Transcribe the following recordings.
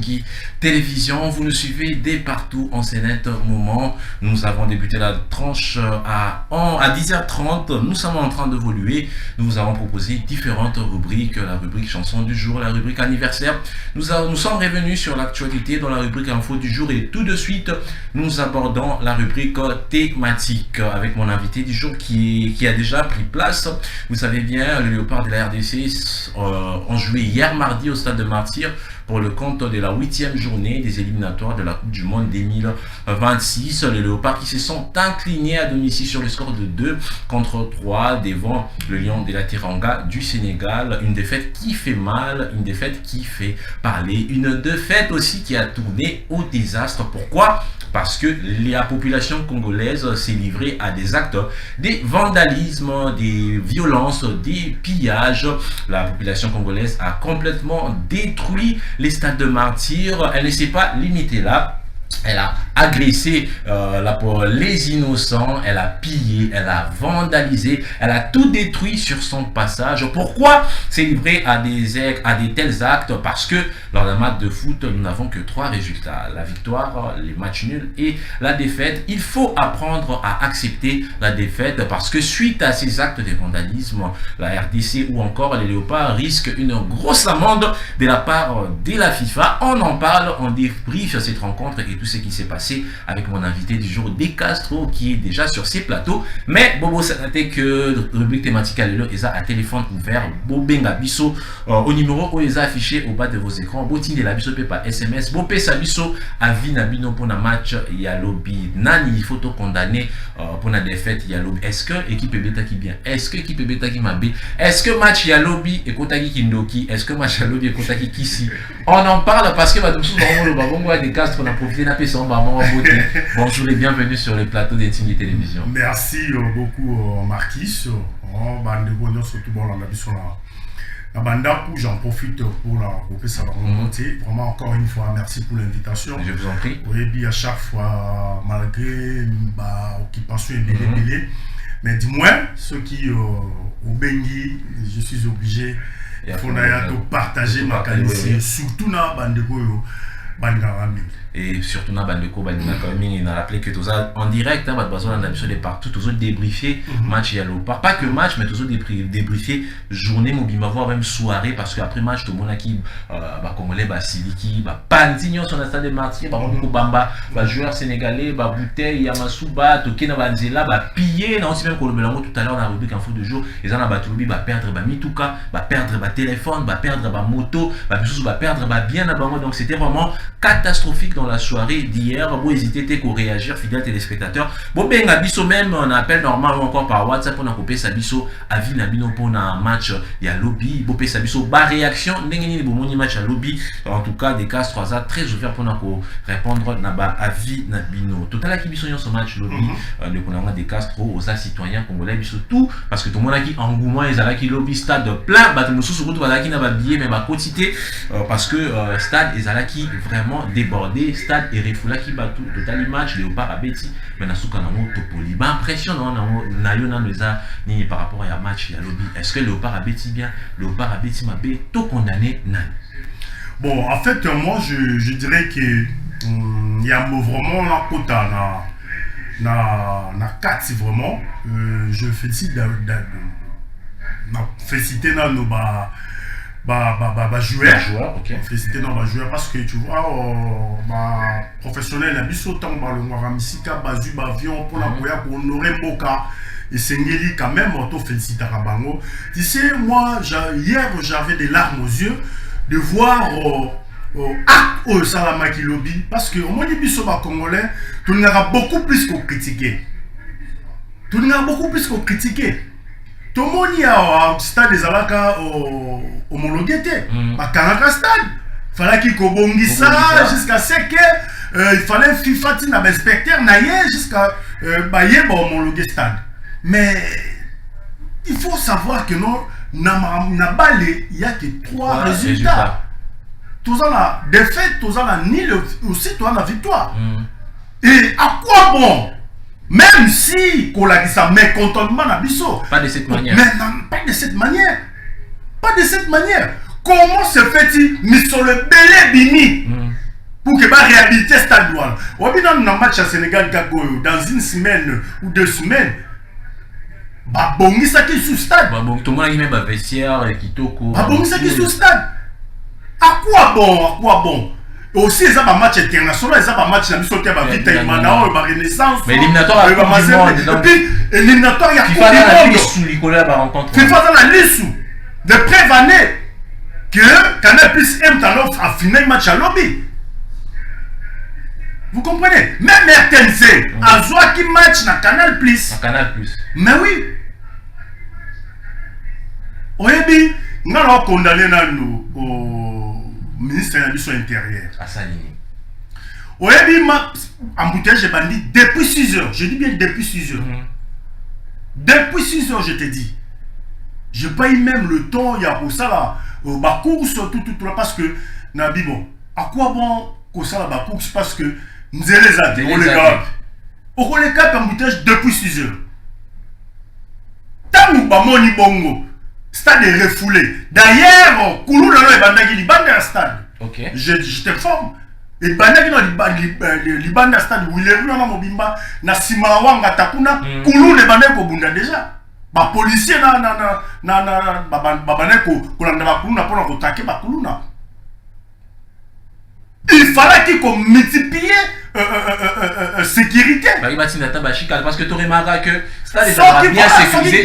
Tingui Télévision. Vous nous suivez dès partout en ce net moment. Nous avons débuté la tranche à 10h30. Nous sommes en train d'évoluer. Nous vous avons proposé différentes rubriques. La rubrique chanson du jour, la rubrique anniversaire. Nous sommes revenus sur l'actualité dans la rubrique info du jour et tout de suite, nous abordons la rubrique thématique avec mon invité du jour qui a déjà pris place. Vous savez bien, le Léopard de la RDC ont joué hier mardi au stade de Martyrs pour le compte de la 8e journée des éliminatoires de la Coupe du Monde 2026. Les Léopards qui se sont inclinés à domicile sur le score de 2-3 devant le Lion de la Teranga du Sénégal. Une défaite qui fait mal, une défaite qui fait parler, une défaite aussi qui a tourné au désastre. Pourquoi ? Parce que la population congolaise s'est livrée à des actes, des vandalismes, des violences, des pillages. La population congolaise a complètement détruit les stades de Martyrs. Elle ne s'est pas limitée là. Elle a agressé les innocents, elle a pillé, elle a vandalisé, elle a tout détruit sur son passage. Pourquoi s'est livré à des tels actes? Parce que lors d'un match de foot, nous n'avons que 3 résultats. La victoire, les matchs nuls et la défaite. Il faut apprendre à accepter la défaite parce que suite à ces actes de vandalisme, la RDC ou encore les Léopards risquent une grosse amende de la part de la FIFA. On en parle, on débriefe cette rencontre et tout ce qui s'est passé avec mon invité du jour, De Castro, qui est déjà sur ses plateaux. Mais Bobo, ça n'était que rubrique thématique à l'élo, à téléphone ouvert, Bobenga Bisso, au numéro où ils affiché au bas de vos écrans. Botine de la Bisso par SMS, Bopé Sabisso, avis Nabino pour un match, il y a lobby, Nani, photo condamné pour la défaite, il y a lobby. Est-ce que équipe bêta qui bien? Est-ce que équipe bêta qui m'a bé? Est-ce que match il y a lobby et Kotaki Kindoki? Est-ce que match il y a lobby et Kotaki Kisi? On en parle parce que De Castro, on a profité d'un peu son maman. Bonjour et bienvenue sur les plateaux d'Intimité Télévision. Merci beaucoup Marquis. Surtout j'en profite pour la couper ça va remonter. Vraiment encore une fois merci pour l'invitation. Je vous en prie. Oui, bien à chaque fois malgré occupation et mais dis-moi ceux qui au Bengi, je suis obligé de partager ma qualité surtout dans Bandeko et surtout dans Bandeko il a rappelé que tous en direct on a besoin de partout tous débriefer match et Léopard, pas que match mais tous débriefer journée mobile voire même soirée parce que après match tout le monde qui congolais Siliki Pandignon sur le stade de Martyrs Bamba joueur sénégalais bouteille Yamasuba Tokena Banzela piller non aussi même Kolobelango tout à l'heure dans la rubrique info de jour ils en a battu perdre mituka perdre téléphone perdre moto perdre bien donc c'était vraiment catastrophique dans la soirée d'hier. Vous hésitez à réagir, fidèles téléspectateurs. Bon, ben, Abisso même, on appelle normalement encore par WhatsApp pour couper Sabisso, avis Nabino pour un match, il y a lobby, Bopé Sabisso, réaction, n'engagez pas match à lobby. En tout cas, des cas 3A très ouverts pour nous répondre à avis Nabino. Tout à l'heure, qui biso ce match lobby, le gouvernement des Castro aux citoyens congolais, biso tout, parce que tout le monde a qui engouement, ils ont qui lobby stade plein, nous surtout qui n'a pas billet, mais ma quantité, parce que stade, ils ont qui vraiment débordé, stade et refoula qui bat tout total match Léopard à Betty mais nasuka na mo topoli impression na yo na leza ni par rapport à match ya lobby. Est-ce que Léopard à Betty bien, Léopard à Betty mabé tout condamné nan? Bon, en fait moi je dirais que il y a vraiment la quota na 4 vraiment je félicite féliciter nos joueurs, okay. Féliciter dans les joueurs parce que tu vois, professionnel, il y a autant de Ramisika, Bazu, Bavion, pour la Koya, pour honorer Boka et Sengeli quand même, auto féliciter à Bango. Tu sais, moi, hier, j'avais des larmes aux yeux de voir Salamaki Lobby parce que au moins, les Bissoba Congolais, tout le monde a beaucoup plus qu'on critiquer. Tout le monde a beaucoup plus qu'on critiquer. Tout le monde a stade des Alaka homologué. Kanaka stade. Il fallait qu'il kobongi ça jusqu'à ce que il fallait FIFA n'a inspecteur naïe jusqu'à homologué stade. Mais il faut savoir que non, na balé il y a que 3 résultats. Tous en la défaite, tous en la nil aussi, tous en la victoire. Et à quoi bon? Même si qu'on a dit ça, mécontentement à Bisso. Pas de cette manière. Mais non, pas de cette manière. Pas de cette manière. Comment se fait-il, mais sur le belé bini, pour que va réhabiliter stade douane. On va dans un match à Sénégal dans une semaine ou 2 semaines. Bah bon, ça qui sous stade. Bah bon, tout le monde a mis ma vestiaire et qui toko. Bah bon, ça qui sous stade. À quoi bon? À quoi bon? Aussi, ils ont un match international, ils ont un match qui a un vite, renaissance. Mais éliminatoire, et puis, éliminatoire, il y a FIFA dans la liste sous Nicolas va rencontrer. FIFA dans la liste sous. De prévenir que Canal Plus aime à finir le match à lobby. Vous comprenez? Même RTNC, à Zoa qui match dans Canal Plus. Dans Canal Plus. Mais oui. Oui, nous allons condamner au ministre de l'Action intérieure. À Salini. Oui, embouteillage j'ai bandit depuis 6 heures. Je dis bien depuis 6 heures. Depuis 6 heures, je te dis. Je n'ai pas eu même le temps, il y a pour ça là, ma course, tout là, parce que, Nabi, bon, à quoi bon, que ça là, ma course, parce que, nous les a dit, on les gars. On les gars, embouteillage depuis 6 heures. Tant que moni bongo, stade est refoulé. D'ailleurs, Koulou là, il bandagi, il bande un stade. Ok. Je t'informe. Et bandagi dans il bande un stade où il est venu dans Mobimba, na Simawanga Takuna, Koulou le bandagi ko bunda déjà. Ba policier na il fallait qu'on multiplie sécurité. Parce que tu remarques que ça les a bien sécurisé.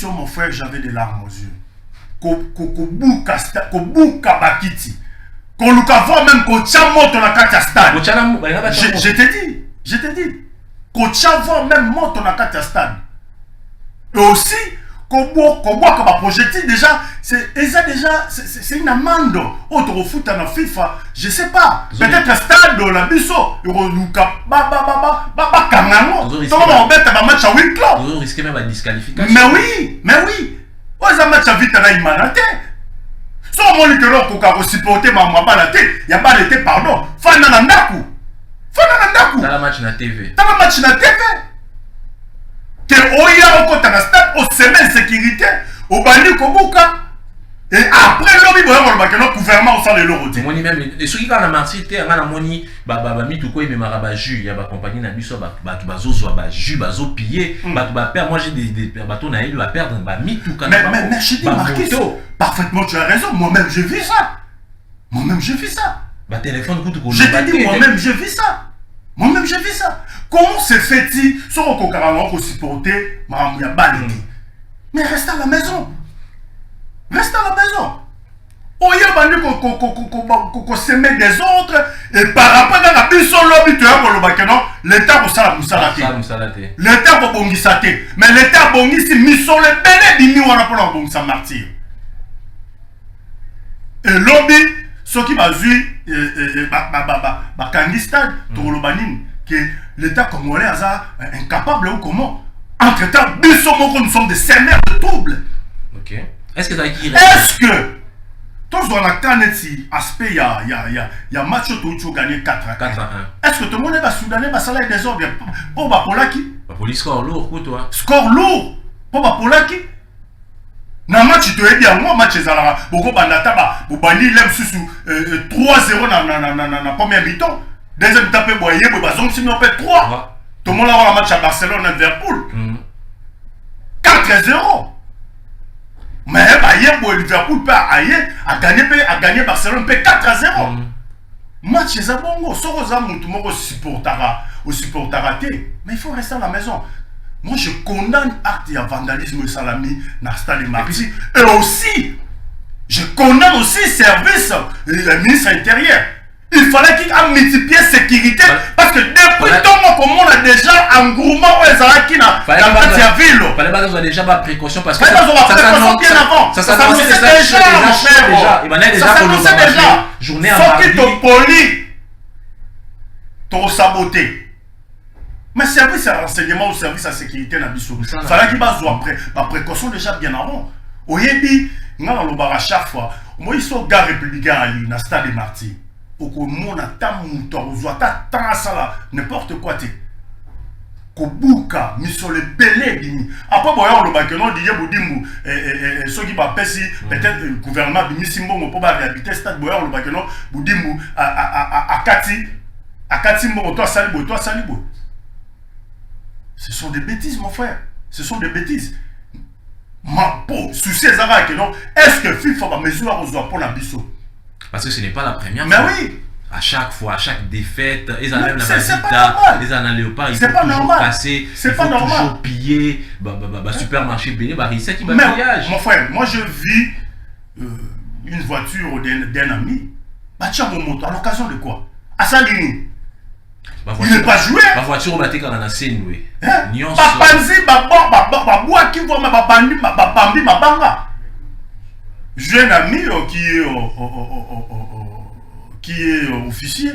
Mon frère, j'avais des larmes aux yeux. Bakiti. Qu'on nous voit même qu'on tient moto dans la stade. Je t'ai dit. Qu'on tient même moto dans la stade. Et aussi, qu'on voit que ma projectile déjà, c'est une amende. Autre foot dans FIFA, je sais pas. Peut-être stade, la biso, et on nous kangango. On met un match à 8 clubs. Vous risquez même la disqualification. Mais oui. On a un match à vite à Imanate. Si on dit que l'on peut supporter ma maman, il n'y a pas d'été, pardon. Fana Nandaku. Dans la match na TV. Dans la match na TV. Que Oya au côté de la stade, au semaine sécurité, au Bani Kobuka. Et après, l'homme, il va y avoir le gouvernement au sein de l'euro. C'est mon même. Et ceux qui ont la martité, on a moni, mitouko, il me maraba jus, il y a ma compagnie, n'a biso, bazo, soit jus, bazo pillé, perdre. Moi, j'ai des bateaux, il va perdre, mitouka. Mais je dis, Marquis, parfaitement, tu as raison. Moi-même, j'ai vu ça. Téléphone, je t'ai dit, moi-même, j'ai vu ça. Comment se fait-il, sans qu'on supporter, mais reste à la maison. On y a bandu qu'on se met des autres et par rapport à la puissance lobby, tu as l'État pour ça l'État pour bongisate. Mais l'État bongi si mission le bébé bimi on a pour la bongisa martyr. Et lobby, ceux qui va jouer Kandistad, Torolobanine, que l'État congolais est incapable ou comment. Entre-temps, nous sommes des seigneurs de troubles. Ok. Est-ce que tous dans la canette aspect il y a match où tu gagné 4-1. Est-ce que tout le monde va soudanais va salaire des ordres pour Bapolaki? Pour score lourd pour toi. Score lourd pour Bapolaki. Na match tu es bien moi match ezala boko bandata ba bobani lem susu 3-0 na première mi-temps. Deuxième mi-temps pe boyer ba zong sinon pe 3. Tout le monde a le match à Barcelone à Liverpool. 4-0. Mais Liverpool a gagné Barcelone 4-0. Match est bon. Mais il faut rester à la maison. Moi, je condamne l'acte de vandalisme et salami dans le stade de Marty. Et aussi, je condamne aussi le service du ministre intérieur. Il fallait qu'il ait multiplié la sécurité. Parce que depuis le temps qu'on a déjà un groupement où ils ont la ville. Il fallait pas déjà pas précaution parce que ça s'annonçait bien avant. Ça s'annonçait déjà. Ça s'annonçait déjà. Journée à mardi. Sauf que tu poli, tu saboté. Mais service à renseignement ou service à sécurité, il fallait qu'il ait la précaution déjà bien avant. Au Yébi, dans le bar à chaque fois, moi ils sont gars républicains à l'île, dans le stade de Marty. Au monde a tant n'importe quoi. kobuka misole belé bini après boya on le non Didier Boudimou ceux qui va passer peut-être le gouvernement bini simbongo pour ba réhabiliter stade boya on le non Boudimou à Kati mbongo toi salibo. Ce sont des bêtises mon frère, ce sont des bêtises. Ma peau souci ezaka que non est-ce que FIFA va mesure à pour la biso parce que ce n'est pas la première mais fois. oui. À chaque fois, à chaque défaite, ils ont même la Mazita, ils ont léopard, ils sont toujours casser, c'est pas normal. Toujours piller, supermarché béné, c'est qui va pillage. Mon frère, moi je vis une voiture d'un ami, tiens mon moto, à l'occasion de quoi? À Salini. Il n'est pas joué. Ma voiture, on va t'écouter dans la scène, oui. Bapanzi, baboua qui voit ma babandi, ma babambi, ma banga. J'ai un ami qui est officier,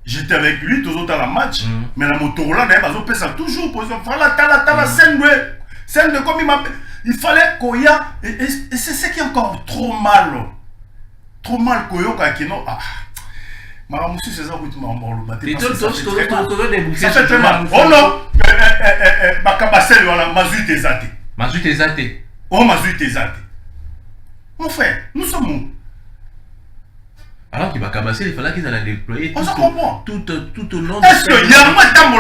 j'étais avec lui tous autres à la match, mais la moto là, ça toujours voilà, t'as scène de comme il fallait qu'il y a, et c'est ce qui est encore trop mal Koyo Kakino. Maramoussi, c'est ça que tu m'as embarqué. Ça fait très mal. Oh non, Bakabasel, voilà, Mazu Tezate. Mazu Tezate. Oh, Mazu Tezate. Mon frère, nous sommes où? Alors qu'il va cabasser, il fallait qu'ils allaient déployer tout au long de... Est-ce qu'il y a un temps pour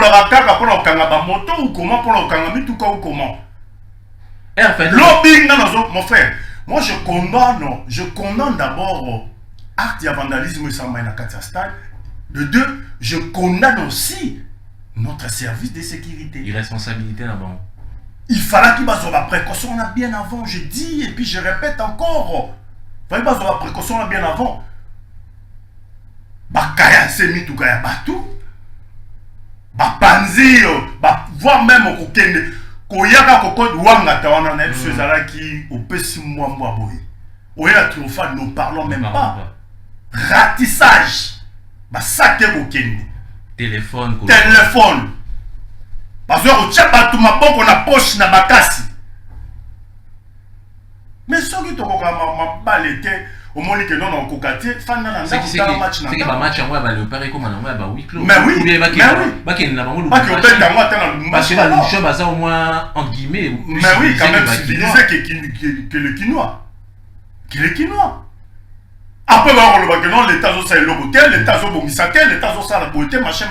le Kangaba moto ou comment pour le Kangami tout ou comment? Et en fait... Lobbying, mon frère, moi je condamne d'abord acte de vandalisme et Samaïna Katia. De deux, je condamne aussi notre service de sécurité. Irresponsabilité là-bas. Il fallait qu'il y ait la précaution bien avant, je dis et puis je répète encore. Il fallait qu'il y ait la précaution bien avant. Bakaya semi tout kaya batu bapanzi voire même au kokende koyaka kokode wanga tawana na biso ezala ki opesi mwamba boy oya trophée nous parlons même pas ratissage basake kokende téléphone parce que otia batu maboko na poche na bakasi mais soki tokoka mabale te au moins que non on kokati fan na match na c'est que ba match yango ba léopard comme na ba huis clos mais oui ba ke na bango ba ke obeta ngo atana parce que le show baza au moins en guillemets mais oui quand même civilisé que le quinoa après ba on le non l'état zo ça le hôtel l'état zo bomisa tel l'état zo ça la beauté machin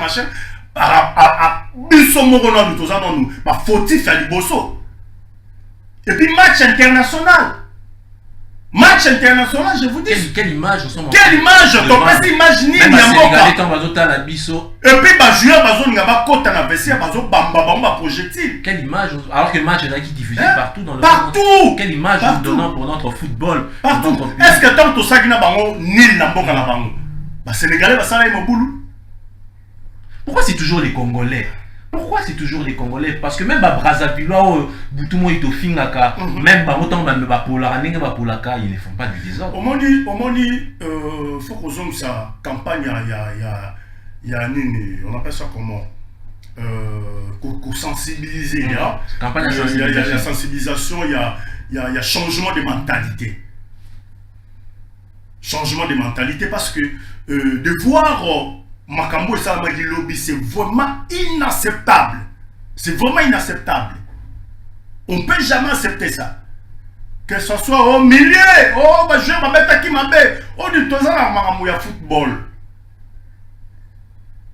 à biso moko na nous toza non ba fautif ya liboso et puis match international, je vous dis. Quelle image nous sommes. Quelle image? Tu peux t'imaginer. Et puis, les joueurs, ils ont côté dans vestiaire, ils ont bamba projectile. Quelle image? Alors que le match est diffusé partout dans le monde. Partout. Quelle image nous donnons pour notre football? Partout. Est-ce que tant que ça qui n'a pas nil na boka na bango? Bah Sénégalais va s'arrêter mon boulot. Pourquoi c'est toujours les Congolais? Pourquoi c'est toujours les Congolais? Parce que même Brazzaville, Boutoumou est au fin, même autant ils ne font pas du désordre. Au Moni, faut qu'on zoome sa campagne, il y a on appelle ça comment? Sensibiliser. Campagne de sensibilisation. Il y a la sensibilisation, il y a changement de mentalité. Changement de mentalité parce que de voir. Makambo et Salamagi Lobby, c'est vraiment inacceptable. C'est vraiment inacceptable. On ne peut jamais accepter ça. Que ce soit au milieu, je vais mettre qui m'a fait. Du temps, il y a football.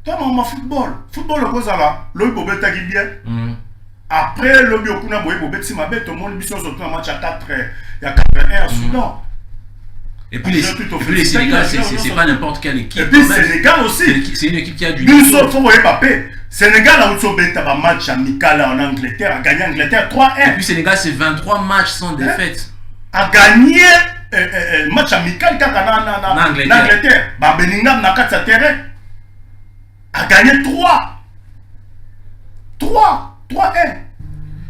Toi, maman, football. Football, le cause là, le bobé tagi bien. Après, le biokuna boye bobé, si ma bête, tout le monde, ils sont match à 4 il y a 4-1 à Soudan. Et puis les Sénégal, c'est pas n'importe quelle équipe. Et puis Sénégal aussi. C'est une équipe qui a du niveau. Nous sommes, faut voir Mbappé. Sénégal a aussi un match amical en Angleterre, a gagné Angleterre 3-1. Et puis Sénégal, c'est 23 matchs sans défaite. A gagné match amical en Angleterre. Bah Bellingham n'a qu'à sa terrain. A gagné 3-1.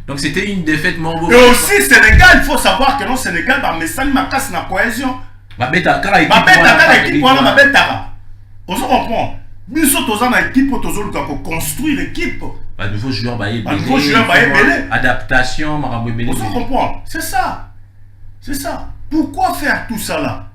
Donc c'était une défaite mongo. Et aussi Sénégal, il faut savoir que non Sénégal, bah mais ça ne m'a casse la cohésion. Babetaka équipe wana babetaka. On se comprend. Biso toza na équipe pour tozoluka ko construire l'équipe. Ba nouveau joueur belé. Adaptation marabou belé. On se comprend. C'est ça. Pourquoi faire tout ça là?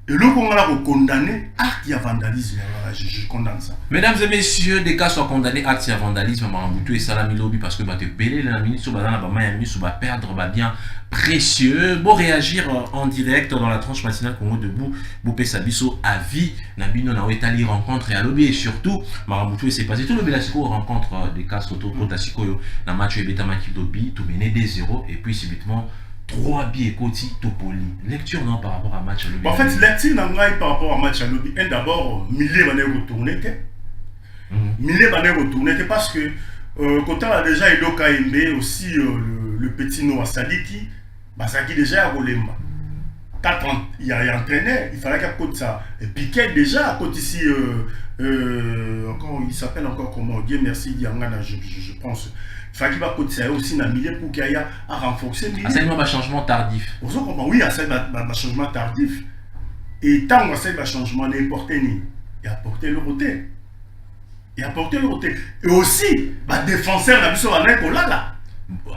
Et là, on a condamné acte de vandalisme. Je condamne ça. Mesdames et messieurs, des cas sont condamnés acte de vandalisme, Maramboutou et Salami Lobby, parce que te belé la minute sur la minute va perdre bien précieux. Bon réagir en direct dans la tranche matinale Congo debout, Bopé Sabiso à vie, Nabino na Wetali rencontre et à lobby et surtout Maramboutou et c'est passé tout le Belasiko rencontre des cas Soto Kotasiko na match et Betamaki Dobi, tout mené 2-0 et puis subitement 3 billets Koti Topoli. Lecture non par rapport à match à lobby. En fait, lecture non par rapport à match à lobby. D'abord, Millet va retourner. Millet va retourner parce que quand on a déjà Edo Kaimbe aussi le petit Noah Sadiki, ça qui déjà à Rolemba. Il y a entraîné, il fallait qu'à côté ça. Et Piquet déjà à côté ici, encore, il s'appelle encore comment Dieu merci, Diangana, je pense. Il fallait qu'il va côté ça aussi dans le milieu pour qu'il y ait à renforcer. C'est un changement tardif. Oui, c'est un changement tardif. Et tant que c'est un changement n'importe ni, il a porté le côté. Il a porté le côté. Et aussi, le défenseur n'a vu sur la là.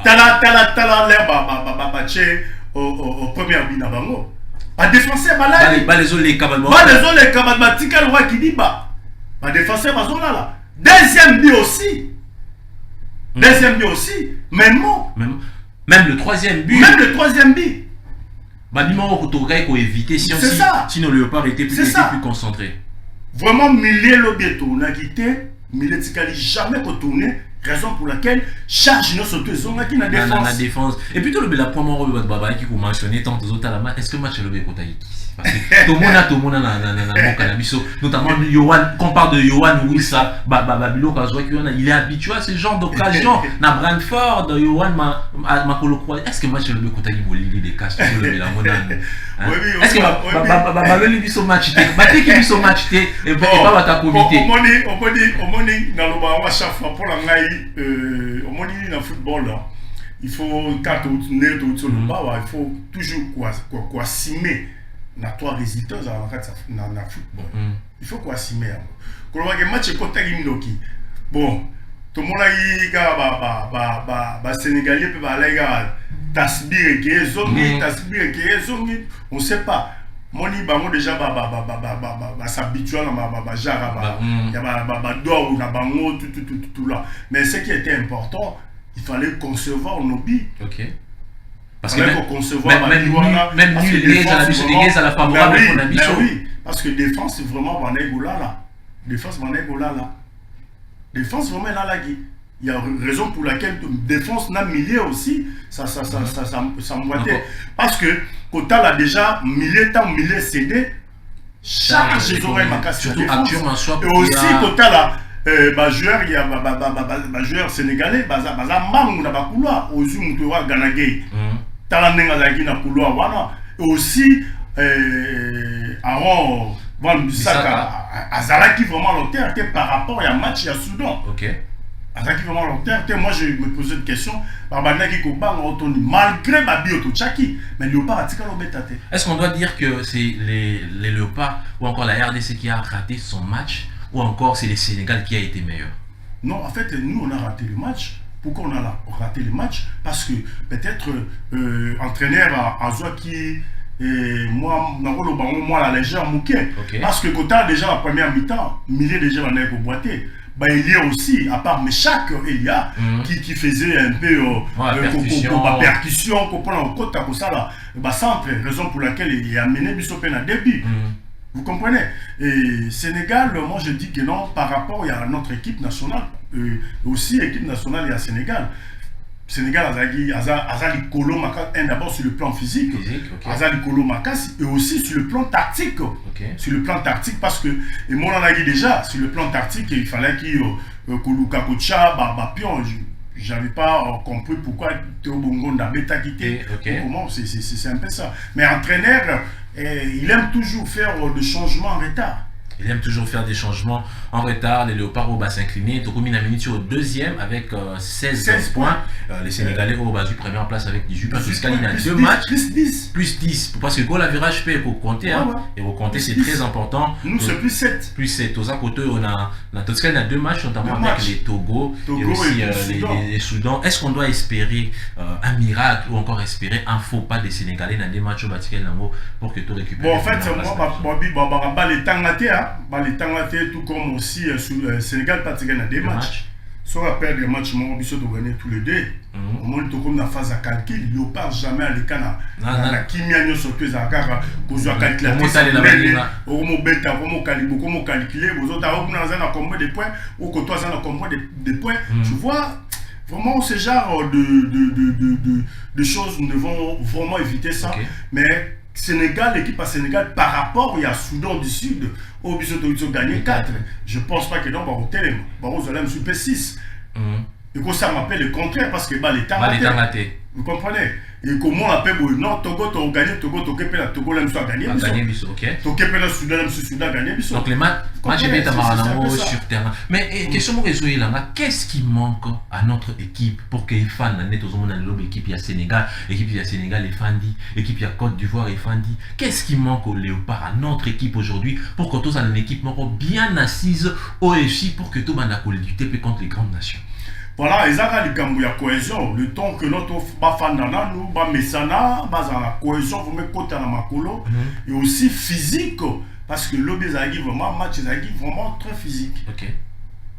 T'as l'air au premier binabango. Le défenseur là. Les autres les cabanes. Les cabanes tika le roi qui dit le défenseur là. Deuxième but aussi. Deuxième but aussi. Même le troisième but. Même le troisième but. Il faut éviter sinon le Léopard était plus concentré. Vraiment, Millet Lobieto n'a quitté, Millet Tikali jamais retourné, raison pour laquelle charge nos sautés sont là qui n'a défense. Et plutôt le Bela Pomo Robert Baba qui vous mentionnez tant d'autres à la main, est-ce que match le Békotaï? Parce que tout le monde a cannabis, notamment Yohan, qu'on parle de Yohan Wissa, Babilo il est habitué à ce genre d'occasion. Na Brantford, Yohan Makolo, est-ce que match le Békotaï vous lire des caches sur le Bela Monan? Est-ce que Babelo lui son match Baté qui lui son match et pas ta comité? Au monde dans le bas, chaque fois pour la au monde dans le football là, il faut quand tu sur le bas, il faut toujours quoi simer. Na 3 résultats dans le football. Il faut quoi s'y mettre. Quand on a un match contre Gimnoki, bon, tout le monde a dit Sénégalais peut aller à Tasbir qui est zongi, on ne sait pas. Moi, je déjà s'habituer à Jara, il y a d'or, tout là. Mais ce qui était important, il fallait concevoir nos billes. Parce que même les à la favorable pour la mission. Oui, parce que défense c'est vraiment là. Défense vraiment là. Défense vraiment là. Il y a une raison pour laquelle défense n'a milieu aussi, ça m'emboîtait. Parce que quand tu as déjà milieu cédé, charge les oreilles ma casse. Surtout défense. Et aussi quand tu as là, joueur, il y a joueur sénégalais, Mang na bakouloa, Ozu Mutewa Ganagay. Et aussi Aaron Van Bissaka Azalaki vraiment l'auteur par rapport à un match à Soudan. Azalaki vraiment l'auteur. Moi je me posais une question malgré Babi Otochaki, mais Léopard a tika l'obétate. Est-ce qu'on doit dire que c'est les Léopards ou encore la RDC qui a raté son match ou encore c'est le Sénégal qui a été meilleur? Non, en fait nous on a raté le match. Pourquoi on a raté le match? Parce que peut-être entraîneur à Zouaki et moi la légère mouquet. Parce que quand tu as déjà la première mi-temps, Millet déjà en a boité. Il y a aussi, à part Meshak, il y a qui faisait un peu percussion, centre, raison pour laquelle il a amené Bissopé à début. Vous comprenez? Et Sénégal, moi je dis que non, par rapport à notre équipe nationale, aussi équipe nationale et à Sénégal. Sénégal Azali Kolo Makas, d'abord sur le plan physique, Azali Kolo Makas, et aussi sur le plan tactique. Sur le plan tactique, parce que, et moi on a dit déjà, sur le plan tactique, il fallait qu'il Koluka Kocha, Pion, j'avais pas compris pourquoi Théo Bongo n'a pas quitté. Comment c'est un peu ça. Mais entraîneur, il aime toujours faire des changements en retard. Il aime toujours faire des changements en retard. Les Léopards vont s'incliner. Tokomi Naminiti au deuxième avec 16 points. Les Sénégalais vont battre première place avec 18 points. Jusqu'à il a 2 matchs. Plus 10. Parce que goal average peut compter. Et vous compter, c'est très important. Nous, c'est plus 7. Plus 7. Aux à côté, on a il y a 2 matchs, notamment avec les Togo et aussi les Soudan. Est-ce qu'on doit espérer un miracle ou encore espérer un faux pas des Sénégalais dans des matchs pour que tu récupères? Bon, en fait, moi, les Tangaté, tout comme aussi Sénégal, pas dans des matchs. Soit perdre des matchs, on va gagner tous les deux. Au moins, tout comme dans la phase de calcul, il n'y a pas jamais à l'écran. La kimia, nous sommes tous à Kara, vous avez calculé. Vous avez calculé, vous avez combien de points, ou que toi, vous avez combien de points. Tu vois, vraiment, ce genre de choses, nous devons vraiment éviter ça. Mais Sénégal, l'équipe à Sénégal, par rapport à Soudan du Sud, au Bissau ils ont gagné 4. Je ne pense pas que dans Barotelem, Barozolem super 6. Et que ça m'appelle le contraire parce que les temps ratés. Vous comprenez? Et comment on appelle non, Togo, tu as gagné, Togo, tu as Togo, tu as gagné. Tu as Soudan, Soudan a gagné. Donc les matchs, sur terrain. Mais question là, qu'est-ce qui manque à notre équipe pour que les fans l'équipe il y a Sénégal, l'équipe il y a Sénégal et Fandi, l'équipe il y a Côte d'Ivoire et Fandi. Qu'est-ce qui manque au Léopard à notre équipe aujourd'hui pour que tous une équipe bien assise au EFC pour que tout le monde lutter contre les grandes nations? Voilà, et ça a la cohésion. Le temps que notre Bafandana, nous, Bamesana, la cohésion, vous mettez côté à la Makolo, et aussi physique, parce que le vraiment, match vraiment très physique.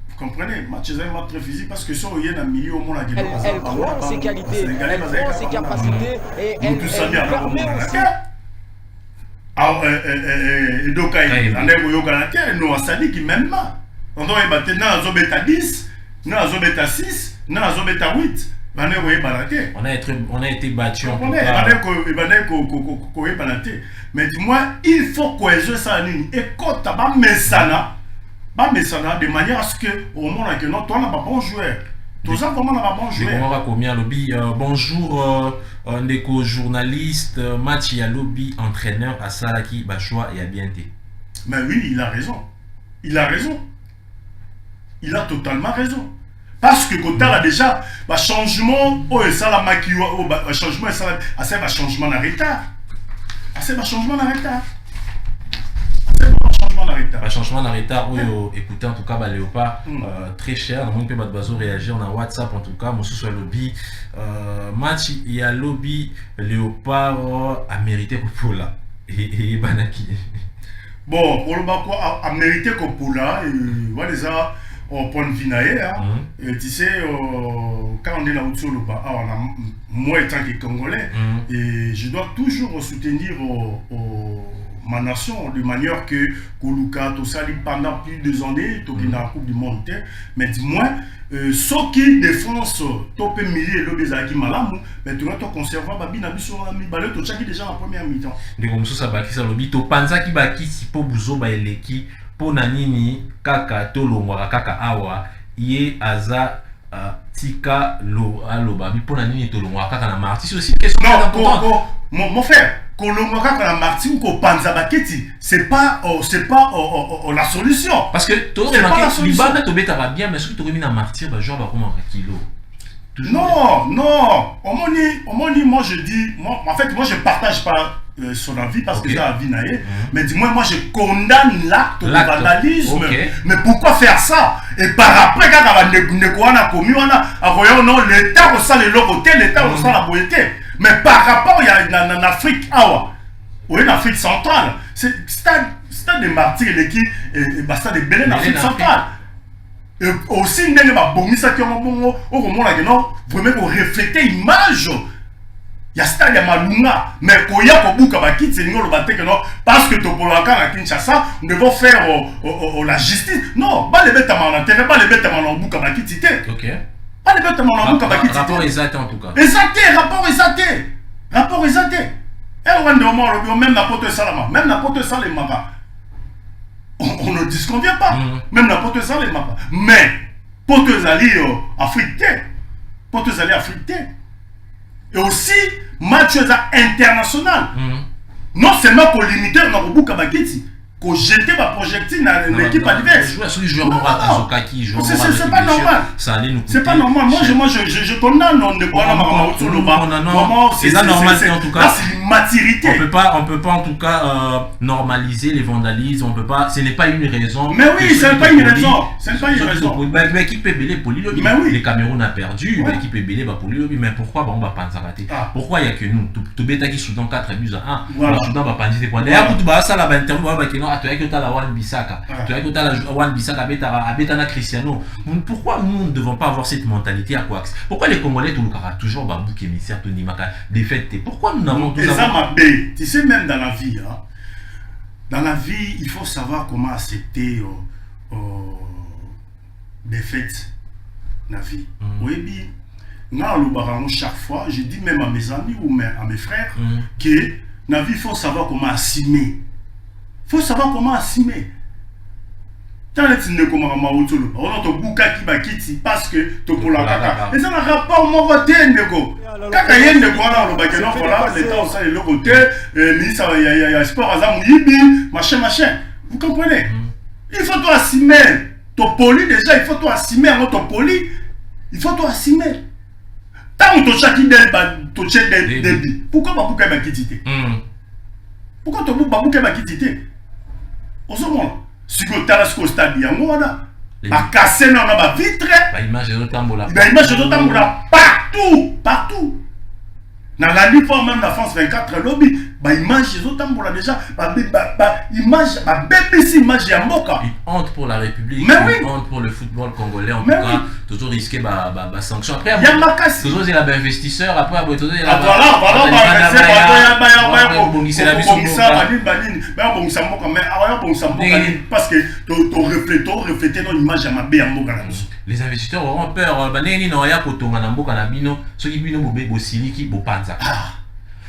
Vous comprenez? Match vraiment très physique, parce que si on est dans le milieu, au monde, elle croit en ses qualités, elle croit en ses capacités, et elle permet aussi. Et donc, nous, ça dit qu'il même pas. On doit maintenant, on est à 10. Nous avons été 6, nous avons été 8. On a été battus en tout cas. Mais dis-moi, il faut cohésion ça. Et quand tu as Messana, de manière à ce que au moment où toi, on n'a pas bon joueur. Tout ça, comment on n'a pas bon joueur. Bonjour, Ndeko, journaliste, match et lobby, entraîneur à Salaki, Bachoua et à Bienté. Mais oui, il a raison. Il a raison. Il a totalement raison. Parce que quand tu as déjà un changement, changement en retard. Un changement en retard, écoutez, en tout cas, Léopard, très cher. On peut réagir. On a WhatsApp, en tout cas, mon sous lobby. Match, il y a lobby, Léopard a mérité pour là. Et Banaki. Bon, pour le bas, a mérité pour là. Voilà, déjà. Au point de vue, et tu sais, quand on est là au solo, moi étant Congolais, et je dois toujours soutenir ma nation de manière que Koluka, tout ça, pendant plus de 2 années, tout dans la Coupe du Monde. Mais dis-moi, ceux qui défoncent, top milliers et l'obéza qui malamu, mais tu vas te conserver, Babi Nabiso, Balé, tu as déjà en première mi-temps. De comme ça, Baki Salobi, tu penses qu'il va qui si pour Bouzo, Baeleki. Pona nini kaka tolongwa kaka awa ye aza tika lo aloba bi pona nini tolongwa kaka na marti c'est aussi une question importante. Mon frère, kolongwa kaka na marti ou ko panza baketi, c'est pas la solution parce que to libana to beta va bien mais ce que tu remis na martyr ba genre ba comment kilo. Non, moi je dis en fait moi je partage pas son avis parce que j'ai un avis naïf. Mais dis-moi, moi je condamne l'acte de vandalisme. Mais pourquoi faire ça? Et par après, quand on a commis, non, l'État ressent les côté, l'État ressent la beauté. Mais par rapport, il y a en Afrique, en Afrique centrale, c'est des martyrs qui est des belles en Afrique centrale. Et aussi, il y a vraiment refléter l'image. Il y a stade ya malunga mais koya ko buka bakiti c'est ngolo bateke non parce que topolaka na Kinshasa nous devons faire la justice non pas les bêtes à mon intérêt pas les bêtes à mon buka bakiti té OK pas les bêtes à mon buka bakiti rapport exact en tout cas rapport exact et on demande même la pote salama on ne disconvient pas même la pote salama mais pote zali africain et aussi match international. Non seulement pour limiter notre bouc à Bakiti, pour jeter ma projectile dans l'équipe adverse. C'est pas normal. C'est pas normal. Moi je condamne on ne pas c'est normal en tout cas. immaturité. On peut pas en tout cas normaliser les vandalismes. On peut pas. Ce n'est pas une raison. Mais oui, ce n'est pas une raison. C'est pas une raison. L'équipe est belée pour l'île. Le Cameroun a perdu. L'équipe est belée pour l'île. Mais pourquoi on va pas en rater? Pourquoi il y a que nous? Tout bêta qui Soudan 4 buts à 1. Le Soudan va pas dire des points. D'ailleurs, tout ça là, interview avec nous. Tu as que tu as la Wan Bissaka. Tu as que tu as la Wan Bissaka. Abetana Cristiano. Pourquoi nous ne devons pas avoir cette mentalité à quoi? Pourquoi les Congolais tout le cara toujours babou qui émissaire tout nimaka défaite? Pourquoi nous n'avons tout ça? Tu sais, même dans la vie, hein, dans la vie, il faut savoir comment accepter des fêtes dans la vie. Oui, chaque fois, je dis même à mes amis ou à mes frères que dans la vie, il faut savoir comment assumer. Il faut savoir comment assumer. Tant que tu ne comprends pas, on a ton bouca qui va quitter parce que tu pour la caca. Et ça n'a pas au moins voté, Nego. Quand il y a une voilà, le bac, voilà, l'État, on sait le côté, ministre, il y a sport, Azam, Yibi, machin. Vous comprenez? Il faut toi assumer. Ton poli, déjà, il faut toi assumer avant ton poli. Il faut toi assumer. Tant que tu as des débit, pourquoi Babouka va quitter? Pourquoi ton Babouka va quitter? Au second. Si tu as au stade, il y a un moment là. Pas casser dans la vitre. L'image de Tambola. L'image de Tambola partout. Dans la uniforme même de la France 24 lobby, image de Tambola déjà, image, BBC image de Mboka. Une honte pour la République, une honte pour le football congolais en tout cas. Toujours risquer ma sanction. Après, toujours il y a investisseurs. Après, toujours il y a parce que tu refléter dans l'image de ma Mboka. Les investisseurs auront peur. Ceux qui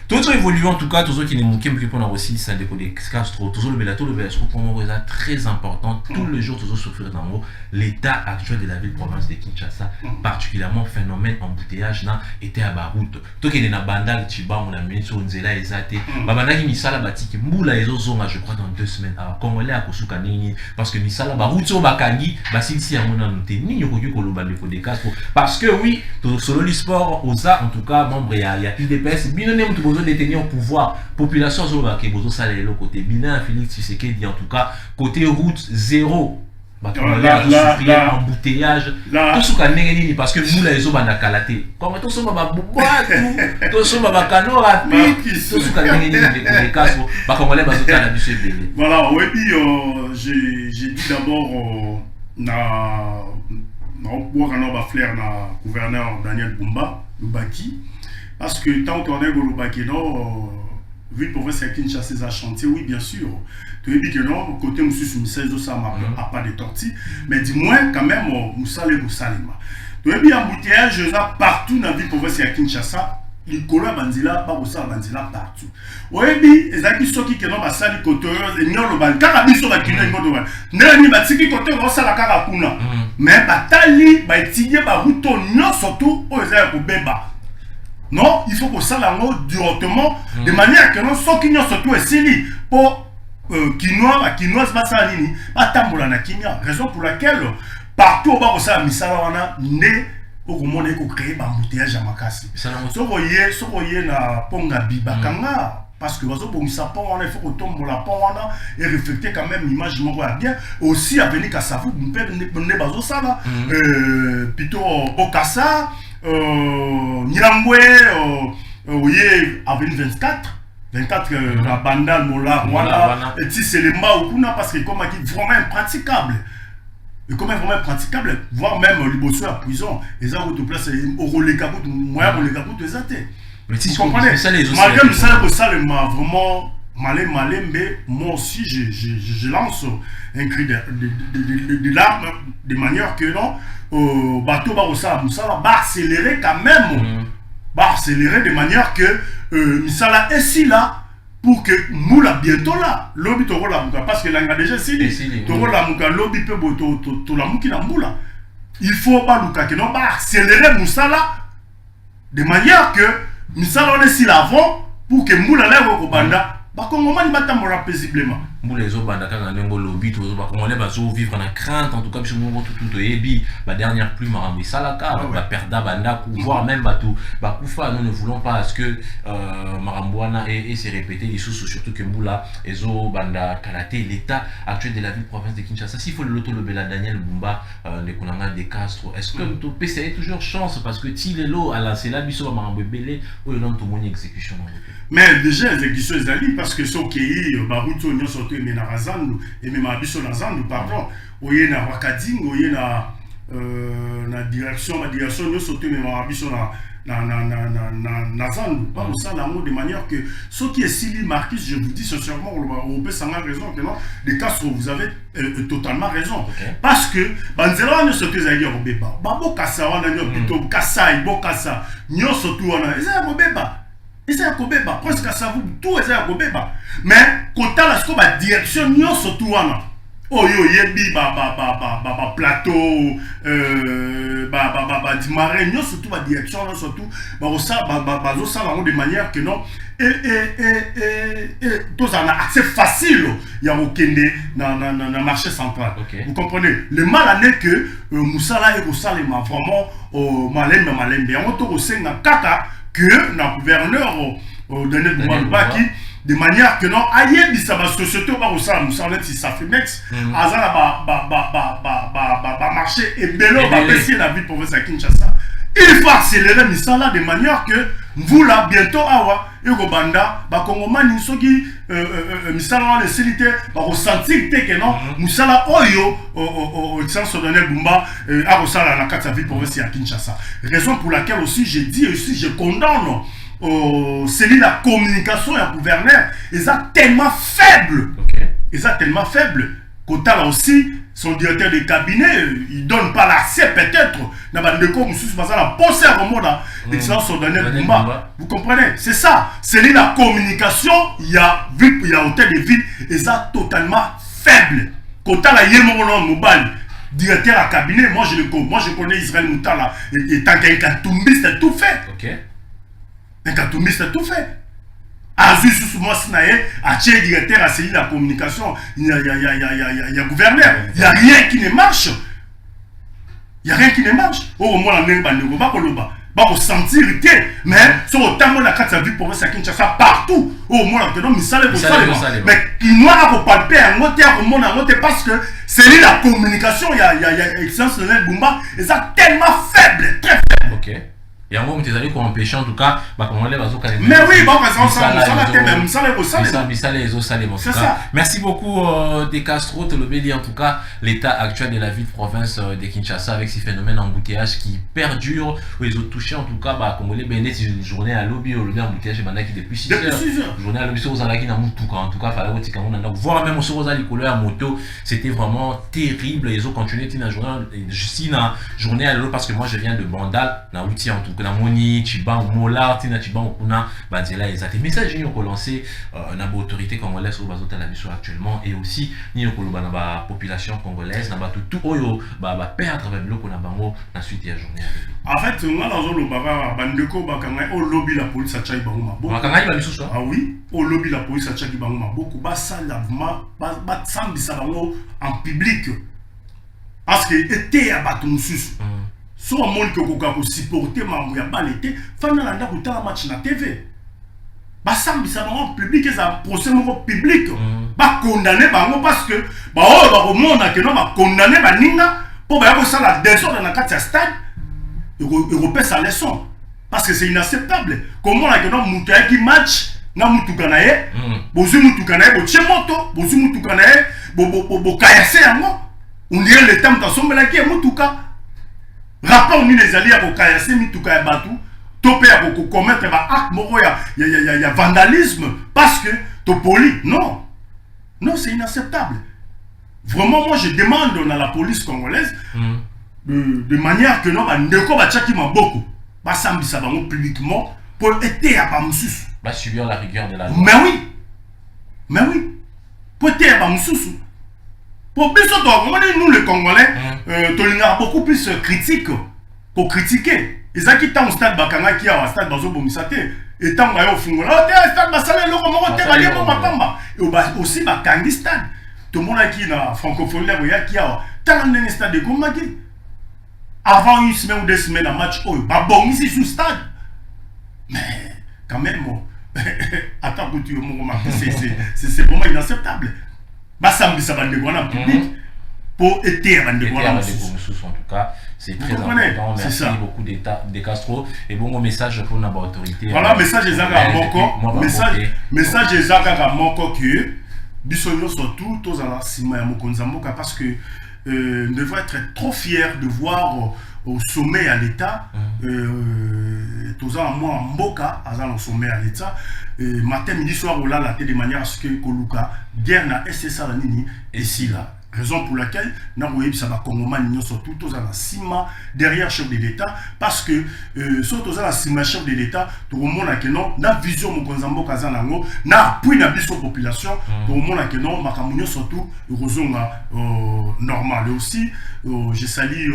Tout évolue en tout cas, tous ceux qui nous qui pour aussi ça dépend des Castro, toujours le Bellato, je trouve pour moi très important. Tout le jour, toujours souffrir dans l'état actuel de la ville province de Kinshasa, particulièrement phénomène embouteillage là était à Baroute. Tout qui est dans Bandal Chiba, on a mis sur une zéla exaté. Babana qui misala batiki moula et zozonga je crois dans 2 semaines. Alors Congolais à Kosuka nini parce que misala Baroute au Bakangi, basil si à mon anoté ni yokoyu koloba le des Castro parce que oui, tout solo le sport osa en tout cas membre il y a UDPS binonem tout besoin de détenir au pouvoir population sur le bozo salé le côté bilan Félix Tshisekedi en tout cas côté route zéro. Embouteillage tout ce qu'on est parce que nous les hommes à calaté comme tout ça va boire tout ça va cano rapide tout ce qu'on est des cas comme on les bateaux à la bûche belé. Voilà, oui, j'ai dit d'abord na flair na gouverneur Daniel Bumba Lubaki parce que tant qu'on est au Lubaki non vu pour voir c'est Kinshasa à chantier, oui bien sûr. Tu as dit que non, côté monsieur Soumissaise, ça n'a pas de tortilles, mais dis-moi quand même, Moussalé. Tu as dit embouteillage partout dans la ville pour voir c'est Kinshasa, il colle à Banzila, pas pour ça, Banzila partout. Oui, et ça qui sont qui n'ont pas ça, les côtés, et non, le bal, car la mission va qu'il y ait une bonne nouvelle. N'est-ce pas si qui côté, on s'en a qu'à la pouna. Mais Batali, Baïtiye, Barouto, non, surtout, aux airs pour Beba. Non, il faut que ça l'aille directement, de manière que non, ceux qui n'ont surtout essayé pour quinoa, ça nini, pas tambola na Kenya. Raison pour laquelle partout au bas ça misala wana né au monde ko créer ba embouteillage à Makasi. Sokoye na ponga bibakanga parce que bazo bongisa pont wana il faut que tombola pont wana et refléter quand même l'image moko ya bien aussi à venir Kasavu ne bazo ça là plutôt Bokassa Nirambwe oye avenue 24 la Bandal Mola voilà et si c'est les Maokuna parce que comme dit vraiment impraticable et comme vraiment impraticable voire même liboso à prison et ça votre place au relais capot moyen pour les capots de zaté mais si vous comprenez malgré ça m'a vraiment malé mais moi aussi je lance un cri de larmes de manière que non bateau Barossa Moussala va accélérer quand même va accélérer de manière que Moussala est si là pour que nous là bientôt là lobby toro la mouka parce que là a déjà signé toro la mouka lobby peut to la mouki na mboula il faut pas luka que non va accélérer Moussala de manière que Moussala on est si là avant pour que moula là au banda ba kongomani batambola paisiblement les autres bandaka ngandengo lobby to ba congolais ba zo vivre en crainte en tout cas biso ngo tout ebi ba dernière pluie marambi salaka ba perda banda voire même ba tout ba kufa nous ne voulons pas à ce que marambouana et se répéter les sous surtout que Mbula ezo banda kalaté l'état actuel de la ville province de Kinshasa s'il faut le loto le bela Daniel Bumba de Konanga de Castro est-ce que to PC toujours chance parce que Tilelo à la c'est là biso marambo belé ou non to moni exécution mais déjà exécution ezali parce que ceux qui baruto nyo surtout mais na razandu et même abiso na zandu pardon oye na wakading oye na direction nyo surtout mais abiso na zandu pas ça là de manière que ceux qui est Sili Marquis je vous dis sincèrement on peut s'en avoir raison que non des cas où vous avez totalement raison parce que banzela nyo surtout ezali robeba babo kasa wana nyo plutôt kasa ibo kasa nyo surtout wana ezali robeba eza kobeba presque ça vous tout eza kobeba mais quand la sco ba direction nyo surtout wana oyo yebi ba plateau ba dimare nyo surtout ba direction là surtout ba ça ba zo ça de manière que non et tout ça a accès facile il y a aucun na marché central vous comprenez le mal est que Moussala et Rosalema vraiment malembe bien on to osenga kaka que na gouverneur au dernier Boumbaki de manière que non aïe ça va société va au ça si ça fait mex azala ba marché et bello va baisser la ville province à Kinshasa il faut accélérer misala de manière que vous là bientôt awa et Banda ba kongomani soki misala na célité ba ressentir que non musala oyo au sens Daniel Bumba a resala la carte ville province à Kinshasa raison pour laquelle aussi je dis aussi je condamne c'est la communication et gouverneur ils sont tellement faible Kota là aussi son directeur de cabinet il donne pas l'accès peut-être na bandeko mususu bazala penser au monde l'excellence sur Daniel Bumba vous comprenez c'est ça c'est la communication il y a hôtel de ville ils sont totalement faible Kota là yemono mobile directeur à cabinet moi je connais Israël Moutala et tant qu'un katumbiste tout fait un katumbiste tout fait Azu sous moi sinaye a tché directeur à celui la communication il y a gouverneur il y a rien qui ne marche au moins la même bandego ba koloba ba ko sentir que mais sur autant la carte vie pour ça Kinshasa partout au moins que non misale mais il noir à palper un moté à monde parce que c'est la communication il y a excellence de Bumba et ça tellement faible très faible et en gros, tu allé pour empêcher en tout cas, bah comment les bateaux mais oui, bon, parce qu'on ça merci beaucoup des Castro, te le béni en tout cas, l'état actuel de la ville province de Kinshasa avec ces phénomènes embouteillage qui perdurent, où ils ont touché en tout cas, bah comme les bénis, c'est une journée à lobby, au lobby embouteillage, et maintenant qui depuis 6 heures, journée à lobby sur Ozalaki dans Moutou, en tout cas, fallait aussi qu'on a voir même sur Ozalaki couleur à moto, c'était vraiment terrible, ils ont continué une journée à lobby parce que moi je viens de Bandal, dans l'outil en tout cas. Moni, Chiba, Mola, Tina Chiba, Okuna, Badela, et ça. Des messages qui ont lancé dans l'autorité congolaise au Bazota la mission actuellement et aussi ni la population congolaise, n'a pas tout oyo, perdre avec le Konabango, la suite de la journée. En fait, on a dans le baba, Bandeko, Bakanga, au lobby la police à Tchaïba, ah oui, au lobby la police à Tchaïba, beaucoup, ça lavement, sans bisabango en public. Parce que était à Batumsus. So a monde que vous supporter ma balité, fan na nda kutala match na TV. Ba sambi ça en public et ça procès mon public. Ba condamner bango parce que ba o ba remonta que non ba condamner ba ninga pour ba ko ça la désordre dans quatre stade. Européen sa leçon parce que c'est inacceptable. Comment la que non muta qui match na mutukana ye, bozu mutukana ye, bo tchemoto, bozu mutukana ye, bo kayase yango. On dirait le temps ta sombela qui mutuka. Rapport ni les alliés à Kayase Mituka et Batou, topé à commettre un acte moro, il y a vandalisme parce que Topoli, non, c'est inacceptable. Vraiment, moi je demande à la police congolaise de manière que non, Ndeko Bachaki m'a beaucoup, Sambi Sabango publiquement pour aider à Bamsus. Va subir la rigueur de la loi. Mais oui, pour aider à Bamsus. Pour nous les Congolais, on a beaucoup plus critique pour critiquer. Ils ont quitté un stade Bakanga qui a un stade Bazo Bomisate. Et tant que au Fungola, stade Basale, le Romoro, Tebalé, Mapamba. et aussi ma Kangistan. Tout le monde qui dans francophonie qui a tant de stade de Gomaki. Avant une semaine ou 2 semaines, un match, pas bon ici sous stade. Mais quand même, attends que tu me remarques, c'est vraiment inacceptable. Bah, ça me dit ça va de en public pour éteindre de en tout cas, c'est très important. Merci beaucoup des Castro. Et bon message pour notre autorité. Voilà, message des Zaga Moko. Message des Zaga Moko que Bissonio surtout, tous à la Sima Mokonzamboka, parce que nous devons être trop fiers de voir au sommet à l'État, tous à moi en Mboka, au sommet à l'État, matin, midi, soir, on l'a de manière à ce que Koluka, guerre na SSA la Nini, et si là. Raison pour laquelle, ça va Congoman, surtout tous à la Sima, derrière chef de l'État, parce que, surtout à la Sima, chef de l'État, tout le monde a que non, na vision Mokonzambo Kazanango, na appui na biso population, tout le monde a que non, Makamunyo surtout, Rozonga normal. Et aussi, je salue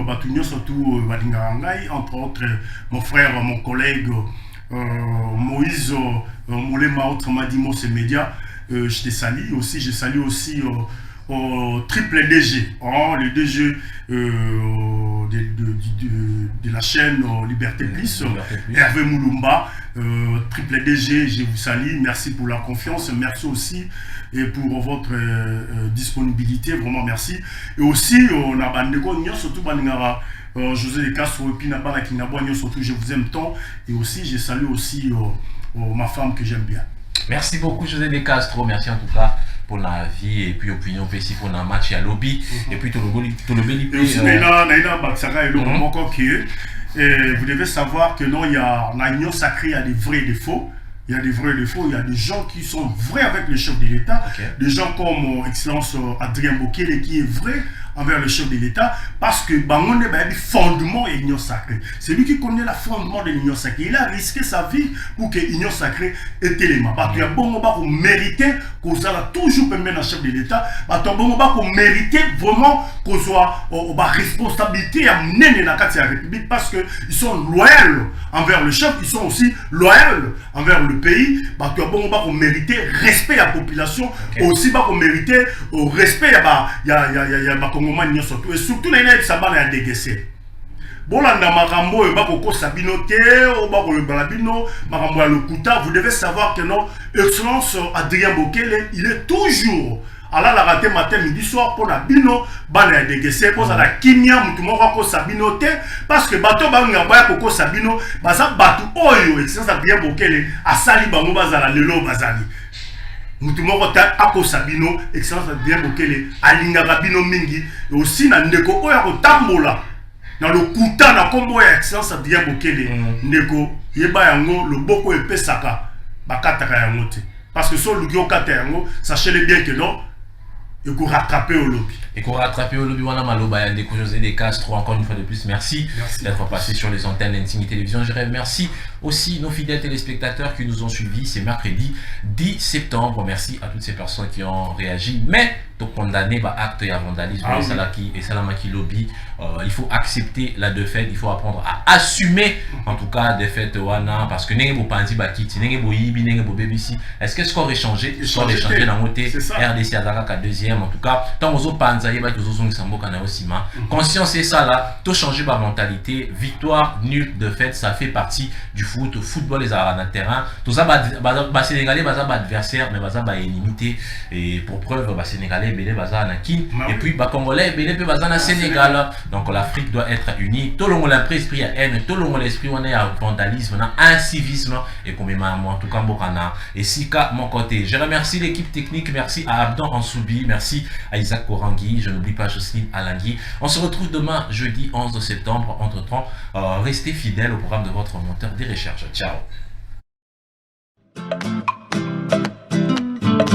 Batunyo surtout Badingarangai, entre autres, mon frère, mon collègue Moïse Moulema, autrement dit, Mos Média. Je te salue aussi, je salue aussi triple DG, le DG de la chaîne Liberté Plus, Hervé Moulumba, triple DG, je vous salue, merci pour la confiance, merci aussi et pour votre disponibilité, vraiment merci. Et aussi, on a Bandeko, surtout Bandingara, José de Castro, et puis Nabana Kinabwa, surtout je vous aime tant, et aussi je salue aussi ma femme que j'aime bien. Merci beaucoup José de Castro, merci en tout cas pour la vie et puis opinion aussi pour le match à lobby et puis tout le bel et aussi vous devez savoir que non, il y a une union sacrée, il y a des vrais et des faux. Il y a des vrais et des faux, il y a des gens qui sont vrais avec le chef de l'État, des gens comme Excellence Adrien Bokele qui est vrai envers le chef de l'État, parce que Bangonde a le fondement et l'union sacrée. C'est lui qui connaît le fondement de l'union sacrée. Il a risqué sa vie pour que l'union sacrée ait élément. Parce qu'il y a bon moment pour mériter qu'on soit toujours permis dans le chef de l'État. Parce qu'il y a bon moment pour mériter vraiment qu'on soit responsabilité à mener dans la République, parce qu'ils sont loyaux envers le chef, ils sont aussi loyaux envers le pays. Parce qu'il y a bon moment pour mériter respect à la population, aussi pour mériter respect à et surtout les nègres ça va dégager. Bolanda Marambo et Bakoko Sabinote, ou Bako Balabino, Marambo Lokuta, vous devez savoir que non, Excellence Adrien Bokele, il est toujours à la raté matin, midi, soir pour la bino, bana dégager, pour la Kimia, Moutumoko Sabinote, parce que Bato Banga Baya Koko Sabino, Baza Batu Oyo, Excellence Adrien Bokele, à Sali Bango Bazala, Lelo Bazali. Moutumoko Ako Sabino, Excellence Adrien Bokele, Alinga Rabino Mingi, et aussi dans Ndeko Oya Tambola. Dans le Kouta, dans Kombo Excellence Adrien Bokele, Ndeko, Yeba Yango, le Boko et Pesaka, Bakataka Yangote. Parce que sur le Gyokata Yango, sachez bien que non, il faut rattraper au lobby. Et qu'on rattrape au lobby, on a Maloba, Ndeko José de Castro, encore une fois de plus, merci d'être passé sur les antennes d'Intimité Télévision. Je remercie aussi nos fidèles téléspectateurs qui nous ont suivis. C'est mercredi 10 septembre. Merci à toutes ces personnes qui ont réagi. Mais, pour condamner l'acte et vandalisme et Salamaki lobby, il faut accepter la défaite. Il faut apprendre à assumer, en tout cas, défaite wana, parce que n'est pas un bakiti, n'est pas yibi, n'est pas BBC. Est-ce que ce qu'on a échangé, dans le côté RDC Azaka deuxième, en tout cas, tant aux autres conscience c'est ça là, tout changer ma mentalité, victoire, nul, défaite, ça fait partie du foot, football les arts dans le terrain, tout ça, Sénégalais, adversaire, mais ennemi, et pour preuve, Sénégalais, Belé, et puis Congolais, Belé, Sénégal, donc l'Afrique doit être unie, tout le monde a l'esprit à haine, tout le monde l'esprit on est à vandalisme, incivisme, et comme en tout cas, et Sika, mon côté, je remercie l'équipe technique, merci à Abdan Ansoubi, merci à Isaac Korangui, je n'oublie pas Jocelyne Alangui. On se retrouve demain, jeudi 11 septembre. Entre-temps, restez fidèles au programme de votre monteur des recherches. Ciao.